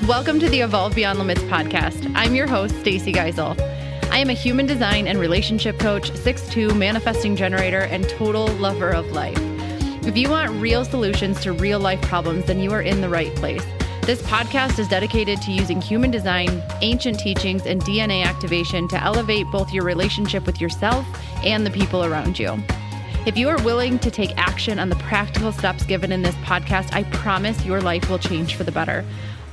Welcome to the Evolve Beyond Limits podcast. I'm your host, Stacy Gissal. I am a human design and relationship coach, 6'2", manifesting generator, and total lover of life. If you want real solutions to real life problems, then you are in the right place. This podcast is dedicated to using human design, ancient teachings, and DNA activation to elevate both your relationship with yourself and the people around you. If you are willing to take action on the practical steps given in this podcast, I promise your life will change for the better.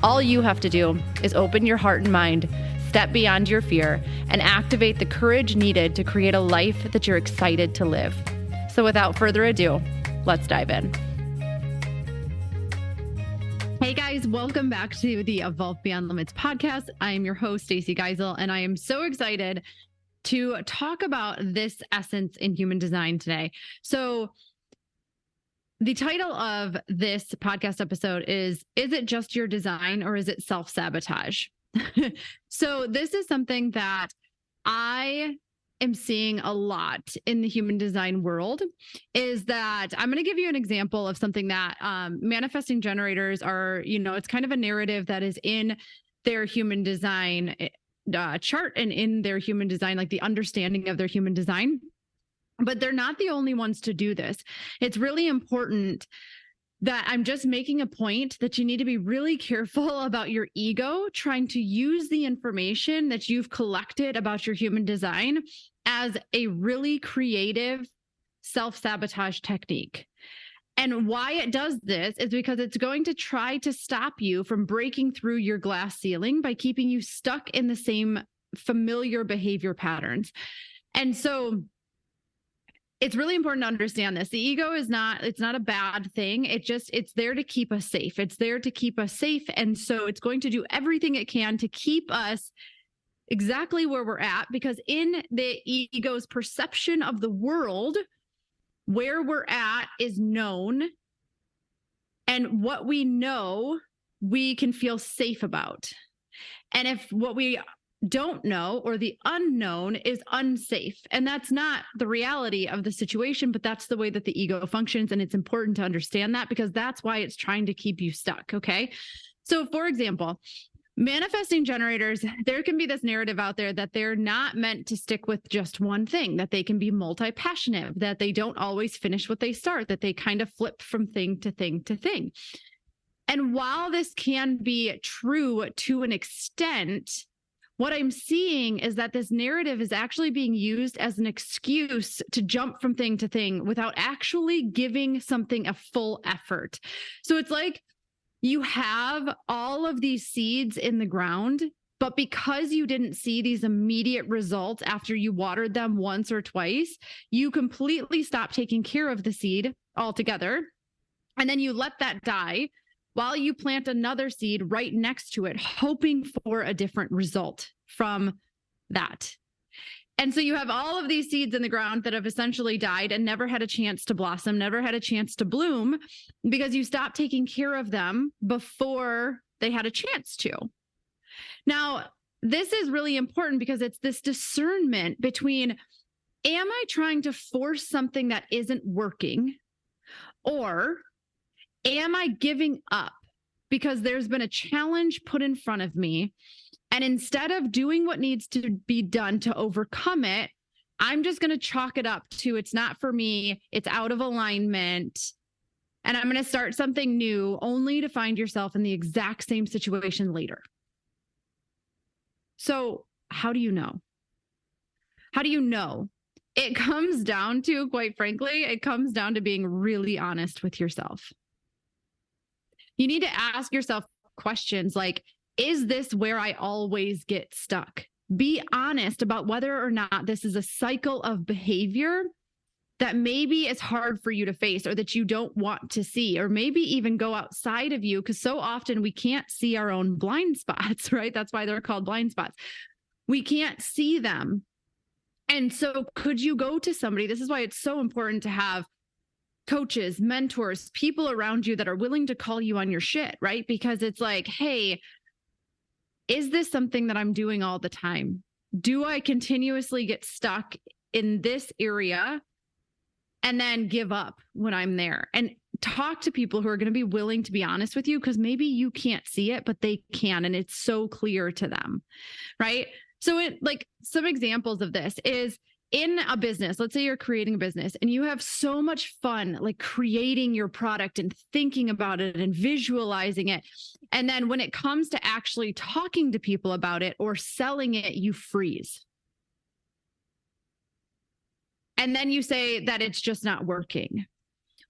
All you have to do is open your heart and mind, step beyond your fear, and activate the courage needed to create a life that you're excited to live. So without further ado, let's dive in. Hey guys, welcome back to the Evolve Beyond Limits podcast. I am your host, Stacy Gissal, and I am so excited to talk about this essence in human design today. So the title of this podcast episode is it just your design or is it self-sabotage? So this is something that I am seeing a lot in the human design world, is that I'm going to give you an example of something that manifesting generators are, it's kind of a narrative that is in their human design chart and in their human design, like the understanding of their human design. But they're not the only ones to do this. It's really important that I'm just making a point that you need to be really careful about your ego trying to use the information that you've collected about your human design as a really creative self-sabotage technique. And why it does this is because it's going to try to stop you from breaking through your glass ceiling by keeping you stuck in the same familiar behavior patterns. And so it's really important to understand this. The ego it's not a bad thing. It's there to keep us safe. It's there to keep us safe. And so it's going to do everything it can to keep us exactly where we're at, because in the ego's perception of the world, where we're at is known. And what we know, we can feel safe about. And if what we don't know or the unknown is unsafe, and that's not the reality of the situation, but that's the way that the ego functions. And it's important to understand that, because that's why it's trying to keep you stuck. Okay. So for example, manifesting generators, there can be this narrative out there that they're not meant to stick with just one thing, that they can be multi-passionate, that they don't always finish what they start, that they kind of flip from thing to thing to thing. And while this can be true to an extent, what I'm seeing is that this narrative is actually being used as an excuse to jump from thing to thing without actually giving something a full effort. So it's like you have all of these seeds in the ground, but because you didn't see these immediate results after you watered them once or twice, you completely stop taking care of the seed altogether. And then you let that die while you plant another seed right next to it, hoping for a different result from that. And so you have all of these seeds in the ground that have essentially died and never had a chance to blossom, never had a chance to bloom, because you stopped taking care of them before they had a chance to. Now, this is really important because it's this discernment between, am I trying to force something that isn't working, or am I giving up because there's been a challenge put in front of me, and instead of doing what needs to be done to overcome it, I'm just going to chalk it up to it's not for me, it's out of alignment, and I'm going to start something new, only to find yourself in the exact same situation later. So how do you know? How do you know? It comes down to, quite frankly, it comes down to being really honest with yourself. You need to ask yourself questions like, is this where I always get stuck? Be honest about whether or not this is a cycle of behavior that maybe is hard for you to face, or that you don't want to see, or maybe even go outside of you, because so often we can't see our own blind spots, right? That's why they're called blind spots. We can't see them. And so could you go to somebody? This is why it's so important to have coaches, mentors, people around you that are willing to call you on your shit, right? Because it's like, hey, is this something that I'm doing all the time? Do I continuously get stuck in this area and then give up when I'm there? And talk to people who are going to be willing to be honest with you, because maybe you can't see it, but they can, and it's so clear to them, right? So some examples of this is in a business. Let's say you're creating a business and you have so much fun, like creating your product and thinking about it and visualizing it. And then when it comes to actually talking to people about it or selling it, you freeze. And then you say that it's just not working.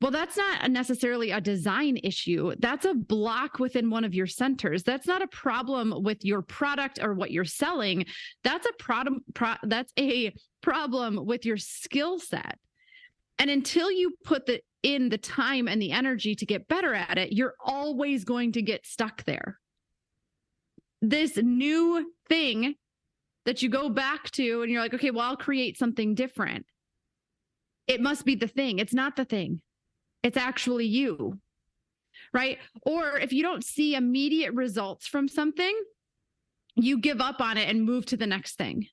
Well, that's not necessarily a design issue. That's a block within one of your centers. That's not a problem with your product or what you're selling. That's a problem. That's a problem with your skill set. And until you put in the time and the energy to get better at it, you're always going to get stuck there. This new thing that you go back to and you're like, okay, well, I'll create something different. It must be the thing. It's not the thing. It's actually you, right? Or if you don't see immediate results from something, you give up on it and move to the next thing.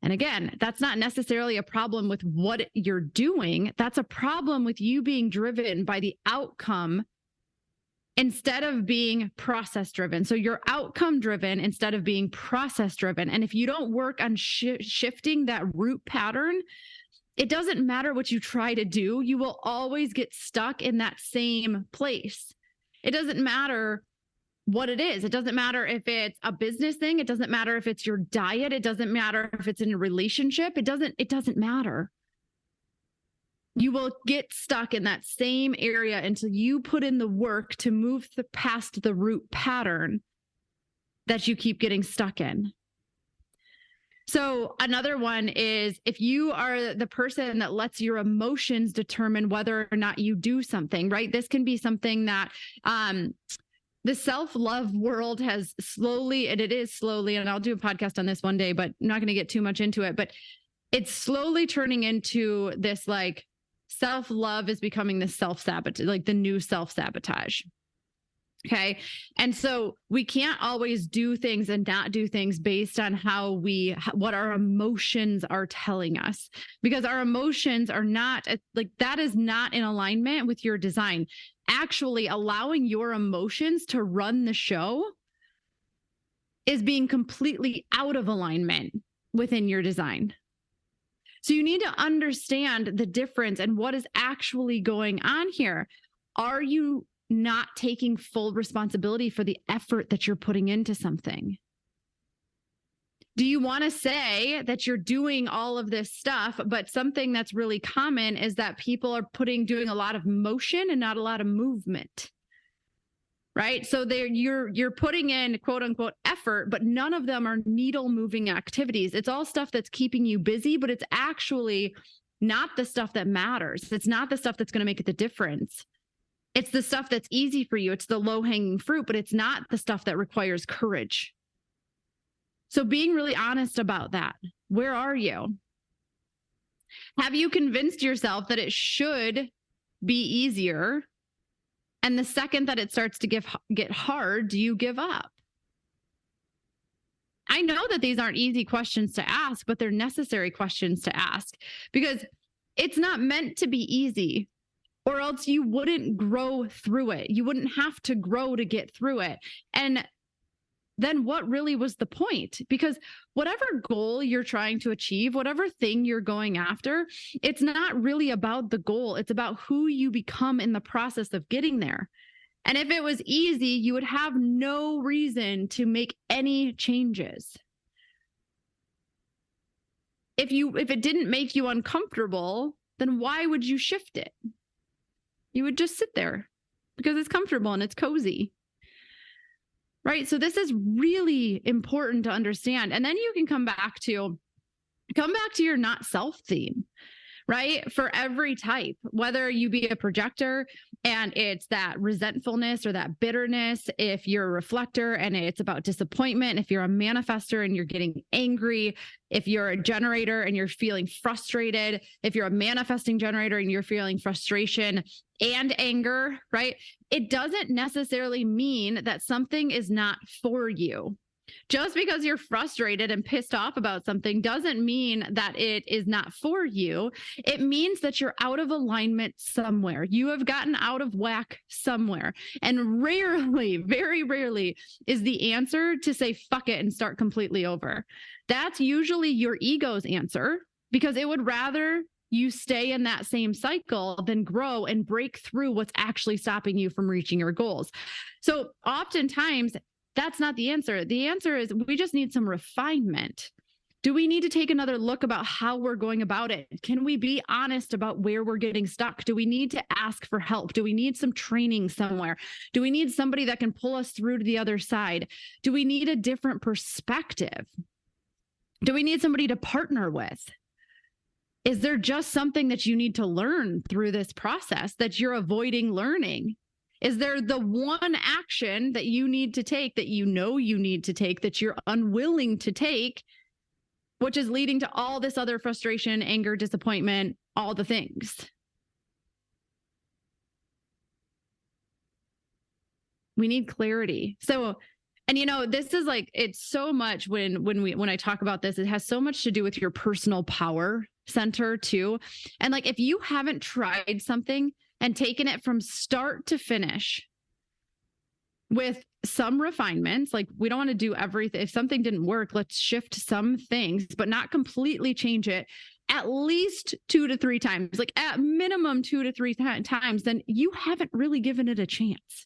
And again, that's not necessarily a problem with what you're doing. That's a problem with you being driven by the outcome instead of being process driven. So you're outcome driven instead of being process driven. And if you don't work on shifting that root pattern, it doesn't matter what you try to do. You will always get stuck in that same place. It doesn't matter what it is. It doesn't matter if it's a business thing. It doesn't matter if it's your diet. It doesn't matter if it's in a relationship. It doesn't matter. You will get stuck in that same area until you put in the work to move past the root pattern that you keep getting stuck in. So another one is if you are the person that lets your emotions determine whether or not you do something, right? This can be something that the self-love world has slowly, and it is slowly, and I'll do a podcast on this one day, but I'm not going to get too much into it, but it's slowly turning into this like self-love is becoming the self-sabotage, like the new self-sabotage. Okay. And so we can't always do things and not do things based on what our emotions are telling us, because our emotions are not like, that is not in alignment with your design. Actually allowing your emotions to run the show is being completely out of alignment within your design. So you need to understand the difference and what is actually going on here. Are you not taking full responsibility for the effort that you're putting into something? Do you want to say that you're doing all of this stuff, but something that's really common is that people are doing a lot of motion and not a lot of movement, right? So you're putting in quote unquote effort, but none of them are needle moving activities. It's all stuff that's keeping you busy, but it's actually not the stuff that matters. It's not the stuff that's going to make the difference. It's the stuff that's easy for you. It's the low-hanging fruit, but it's not the stuff that requires courage. So being really honest about that. Where are you? Have you convinced yourself that it should be easier? And the second that it starts to get hard, do you give up? I know that these aren't easy questions to ask, but they're necessary questions to ask, because it's not meant to be easy. Or else you wouldn't grow through it. You wouldn't have to grow to get through it. And then what really was the point? Because whatever goal you're trying to achieve, whatever thing you're going after, it's not really about the goal. It's about who you become in the process of getting there. And if it was easy, you would have no reason to make any changes. If it didn't make you uncomfortable, then why would you shift it? You would just sit there because it's comfortable and it's cozy, right? So this is really important to understand. And then you can come back to your not self theme, right? For every type, whether you be a projector and it's that resentfulness or that bitterness, if you're a reflector and it's about disappointment, if you're a manifester and you're getting angry, if you're a generator and you're feeling frustrated, if you're a manifesting generator and you're feeling frustration and anger, right? It doesn't necessarily mean that something is not for you. Just because you're frustrated and pissed off about something doesn't mean that it is not for you. It means that you're out of alignment somewhere. You have gotten out of whack somewhere. And rarely, very rarely, is the answer to say fuck it and start completely over. That's usually your ego's answer, because it would rather you stay in that same cycle than grow and break through what's actually stopping you from reaching your goals. So oftentimes, that's not the answer. The answer is we just need some refinement. Do we need to take another look about how we're going about it? Can we be honest about where we're getting stuck? Do we need to ask for help? Do we need some training somewhere? Do we need somebody that can pull us through to the other side? Do we need a different perspective? Do we need somebody to partner with? Is there just something that you need to learn through this process that you're avoiding learning? Is there the one action that you need to take, that you know you need to take, that you're unwilling to take, which is leading to all this other frustration, anger, disappointment, all the things? We need clarity. So, and this is like, it's so much when I talk about this, it has so much to do with your personal power center too. And like, if you haven't tried something and taken it from start to finish with some refinements, like we don't want to do everything. If something didn't work, let's shift some things, but not completely change it at least 2 to 3 times, like at minimum 2 to 3 times, then you haven't really given it a chance.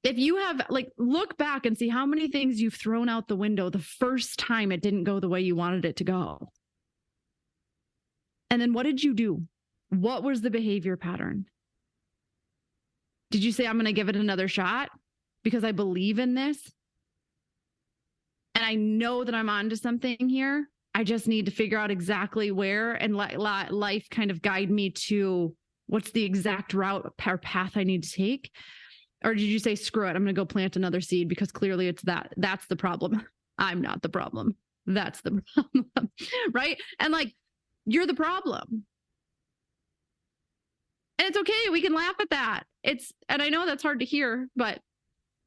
If you have, like, look back and see how many things you've thrown out the window the first time it didn't go the way you wanted it to go. And then what did you do? What was the behavior pattern? Did you say, I'm going to give it another shot because I believe in this? And I know that I'm onto something here. I just need to figure out exactly where and let life kind of guide me to what's the exact route or path I need to take. Or did you say, screw it, I'm going to go plant another seed because clearly it's that's the problem. I'm not the problem. That's the problem, right? And like, you're the problem. And it's okay. We can laugh at that. And I know that's hard to hear, but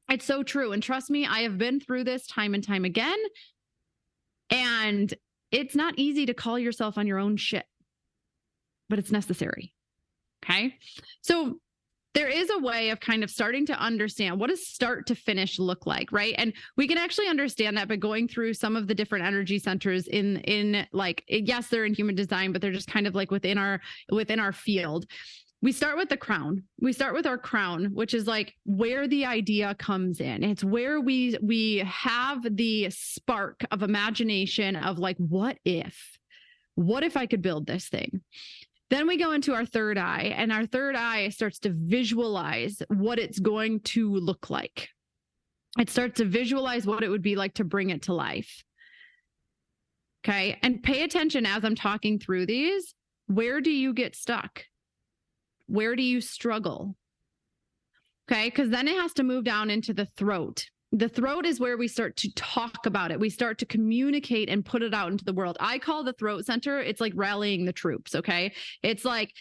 it's so true. And trust me, I have been through this time and time again. And it's not easy to call yourself on your own shit, but it's necessary. Okay. So there is a way of kind of starting to understand, what does start to finish look like, right? And we can actually understand that by going through some of the different energy centers in like, yes, they're in human design, but they're just kind of like within our field. We start with the crown. We start with our crown, which is like where the idea comes in. It's where we have the spark of imagination of like, what if I could build this thing? Then we go into our third eye, and our third eye starts to visualize what it's going to look like. It starts to visualize what it would be like to bring it to life. Okay. And pay attention as I'm talking through these. Where do you get stuck? Where do you struggle? Okay. Because then it has to move down into the throat. The throat is where we start to talk about it. We start to communicate and put it out into the world. I call the throat center, it's like rallying the troops. Okay. It's like,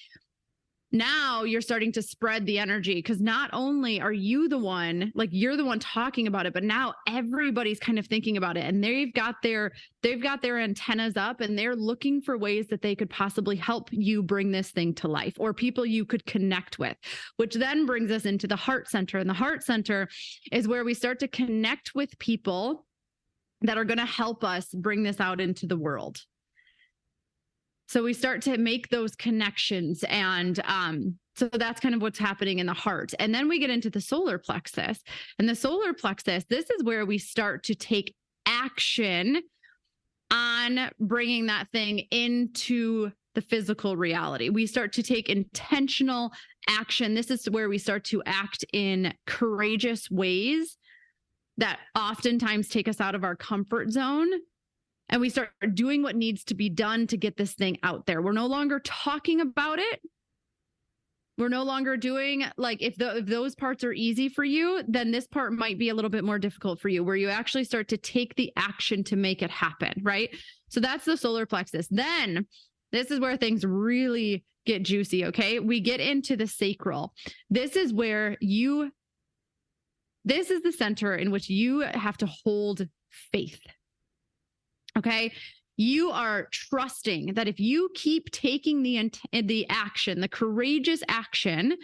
now you're starting to spread the energy, because not only are you the one, like you're the one talking about it, but now everybody's kind of thinking about it, and they've got their antennas up, and they're looking for ways that they could possibly help you bring this thing to life, or people you could connect with, which then brings us into the heart center. And the heart center is where we start to connect with people that are going to help us bring this out into the world. So we start to make those connections. And so that's kind of what's happening in the heart. And then we get into the solar plexus. And the solar plexus, this is where we start to take action on bringing that thing into the physical reality. We start to take intentional action. This is where we start to act in courageous ways that oftentimes take us out of our comfort zone. And we start doing what needs to be done to get this thing out there. We're no longer talking about it. We're no longer doing, like, if those parts are easy for you, then this part might be a little bit more difficult for you, where you actually start to take the action to make it happen, right? So that's the solar plexus. Then this is where things really get juicy, okay? We get into the sacral. This is where you This is the center in which you have to hold faith. Okay. You are trusting that if you keep taking the action, the courageous action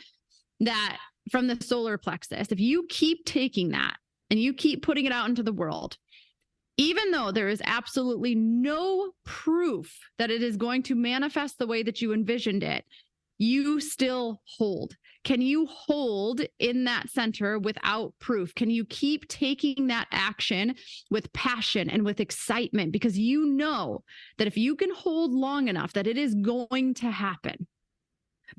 that from the solar plexus, if you keep taking that and you keep putting it out into the world, even though there is absolutely no proof that it is going to manifest the way that you envisioned it, you still hold. Can you hold in that center without proof? Can you keep taking that action with passion and with excitement? Because you know that if you can hold long enough, that it is going to happen.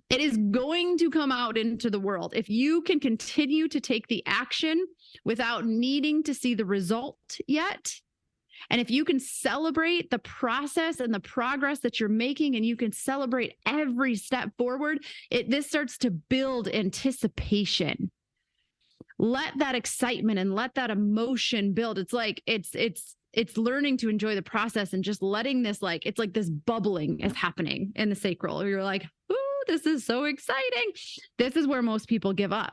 It is going to come out into the world. If you can continue to take the action without needing to see the result yet, and if you can celebrate the process and the progress that you're making, and you can celebrate every step forward, this starts to build anticipation. Let that excitement and let that emotion build. It's like it's learning to enjoy the process and just letting this, like, it's like this bubbling is happening in the sacral. You're like, ooh, this is so exciting. This is where most people give up,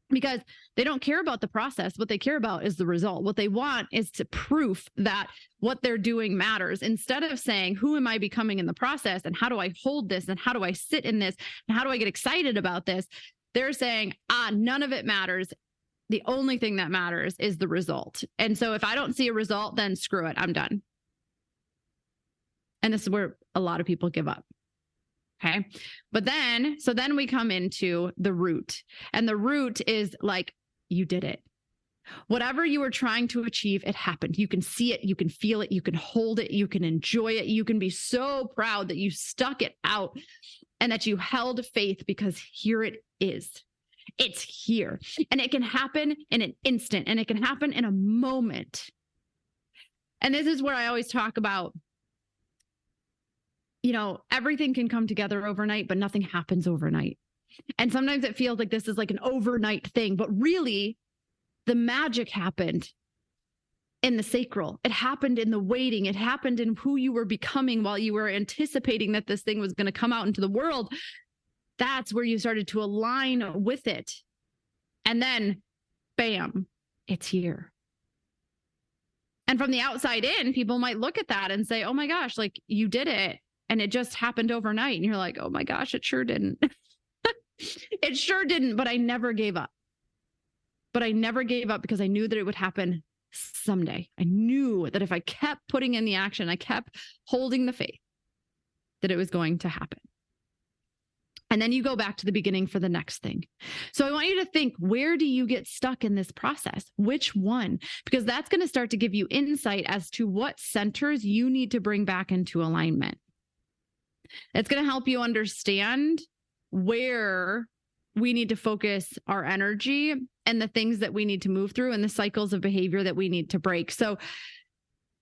because they don't care about the process. What they care about is the result. What they want is to proof that what they're doing matters, instead of saying, who am I becoming in the process? And how do I hold this? And how do I sit in this? And how do I get excited about this? They're saying, none of it matters. The only thing that matters is the result. And so if I don't see a result, then screw it, I'm done. And this is where a lot of people give up. Okay. But then we come into the root, and the root is like, you did it. Whatever you were trying to achieve, it happened. You can see it. You can feel it. You can hold it. You can enjoy it. You can be so proud that you stuck it out and that you held faith, because here it is. It's here, and it can happen in an instant, and it can happen in a moment. And this is where I always talk about, everything can come together overnight, but nothing happens overnight. And sometimes it feels like this is like an overnight thing, but really the magic happened in the sacral. It happened in the waiting. It happened in who you were becoming while you were anticipating that this thing was going to come out into the world. That's where you started to align with it. And then, bam, it's here. And from the outside in, people might look at that and say, oh my gosh, like, you did it. And it just happened overnight. And you're like, oh my gosh, it sure didn't. It sure didn't. But I never gave up. Because I knew that it would happen someday. I knew that if I kept putting in the action, I kept holding the faith, that it was going to happen. And then you go back to the beginning for the next thing. So I want you to think, where do you get stuck in this process? Which one? Because that's going to start to give you insight as to what centers you need to bring back into alignment. It's going to help you understand where we need to focus our energy and the things that we need to move through and the cycles of behavior that we need to break. So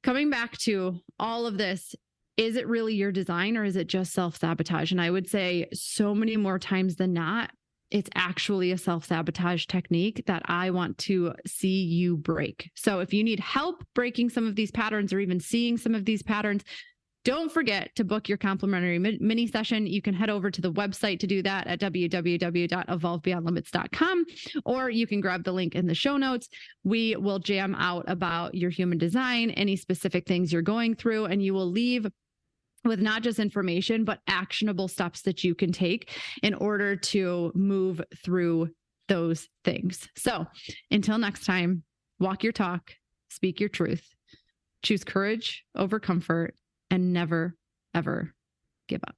coming back to all of this, is it really your design, or is it just self-sabotage? And I would say so many more times than not, it's actually a self-sabotage technique that I want to see you break. So if you need help breaking some of these patterns, or even seeing some of these patterns, don't forget to book your complimentary mini session. You can head over to the website to do that at www.evolvebeyondlimits.com, or you can grab the link in the show notes. We will jam out about your human design, any specific things you're going through, and you will leave with not just information, but actionable steps that you can take in order to move through those things. So until next time, walk your talk, speak your truth, choose courage over comfort, and never, ever give up.